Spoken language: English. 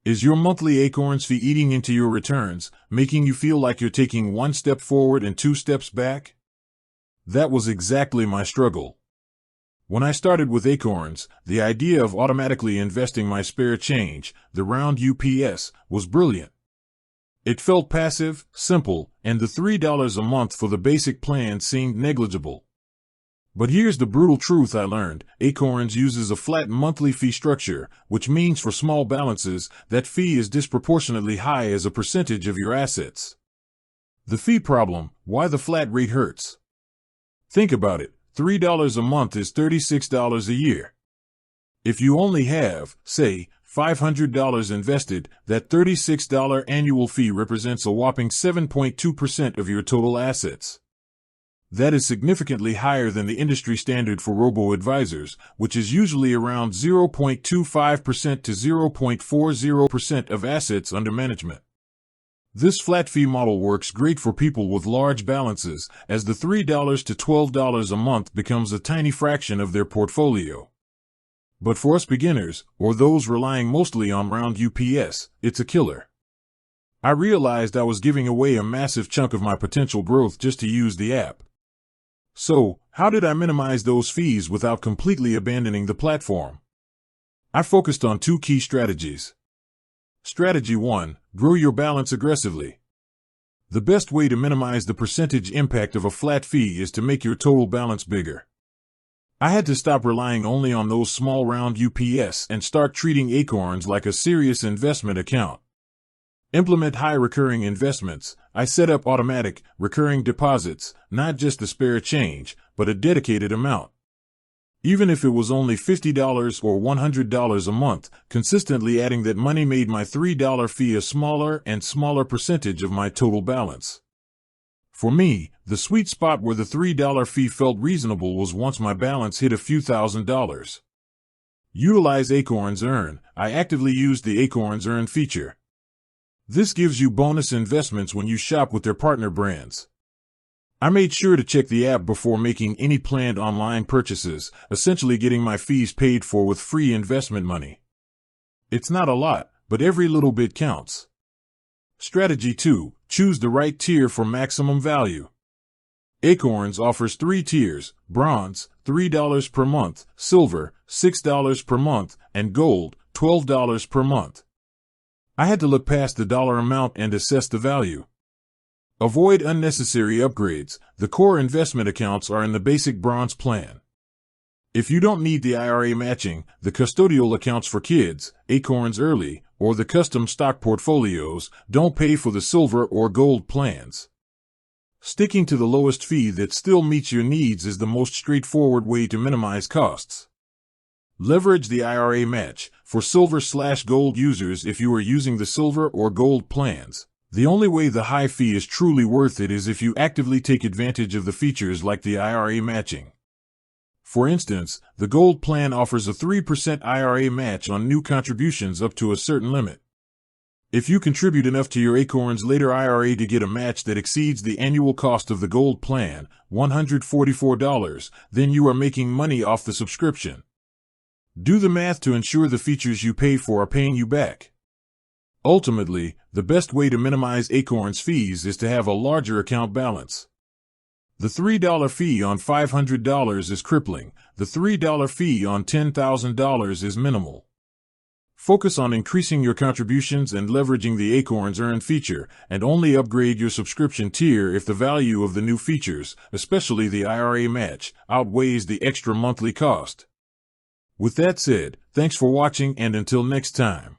Is your monthly Acorns fee eating into your returns, making you feel like you're taking one step forward and two steps back? That was exactly my struggle. When I started with Acorns, the idea of automatically investing my spare change, the roundups, was brilliant. It felt passive, simple, and the $3 a month for the basic plan seemed negligible. But here's the brutal truth I learned. Acorns uses a flat monthly fee structure, which means for small balances, that fee is disproportionately high as a percentage of your assets. The fee problem, why the flat rate hurts. Think about it, $3 a month is $36 a year. If you only have, say, $500 invested, that $36 annual fee represents a whopping 7.2% of your total assets. That is significantly higher than the industry standard for robo-advisors, which is usually around 0.25% to 0.40% of assets under management. This flat fee model works great for people with large balances, as the $3 to $12 a month becomes a tiny fraction of their portfolio. But for us beginners, or those relying mostly on roundups, it's a killer. I realized I was giving away a massive chunk of my potential growth just to use the app. So, how did I minimize those fees without completely abandoning the platform? I focused on two key strategies. Strategy 1, grow your balance aggressively. The best way to minimize the percentage impact of a flat fee is to make your total balance bigger. I had to stop relying only on those small roundups and start treating Acorns like a serious investment account. Implement high recurring investments. I set up automatic, recurring deposits, not just the spare change, but a dedicated amount. Even if it was only $50 or $100 a month, consistently adding that money made my $3 fee a smaller and smaller percentage of my total balance. For me, the sweet spot where the $3 fee felt reasonable was once my balance hit a few $1,000s. Utilize Acorns Earn. I actively used the Acorns Earn feature. This gives you bonus investments when you shop with their partner brands. I made sure to check the app before making any planned online purchases, essentially getting my fees paid for with free investment money. It's not a lot, but every little bit counts. Strategy 2, choose the right tier for maximum value. Acorns offers 3 tiers: Bronze, $3 per month, Silver, $6 per month, and Gold, $12 per month. I had to look past the dollar amount and assess the value. Avoid unnecessary upgrades. The core investment accounts are in the basic Bronze plan. If you don't need the IRA matching, the custodial accounts for kids, Acorns Early, or the custom stock portfolios, don't pay for the Silver or Gold plans. Sticking to the lowest fee that still meets your needs is the most straightforward way to minimize costs. Leverage the IRA match. For Silver/Gold users, if you are using the Silver or Gold plans, the only way the high fee is truly worth it is if you actively take advantage of the features like the IRA matching. For instance, the Gold plan offers a 3% IRA match on new contributions up to a certain limit. If you contribute enough to your Acorns later IRA to get a match that exceeds the annual cost of the Gold plan, $144, then you are making money off the subscription. Do the math to ensure the features you pay for are paying you back. Ultimately, the best way to minimize Acorns fees is to have a larger account balance. The $3 fee on $500 is crippling. The $3 fee on $10,000 is minimal. Focus on increasing your contributions and leveraging the Acorns Earn feature, and only upgrade your subscription tier if the value of the new features, especially the IRA match, outweighs the extra monthly cost. With that said, thanks for watching, and until next time.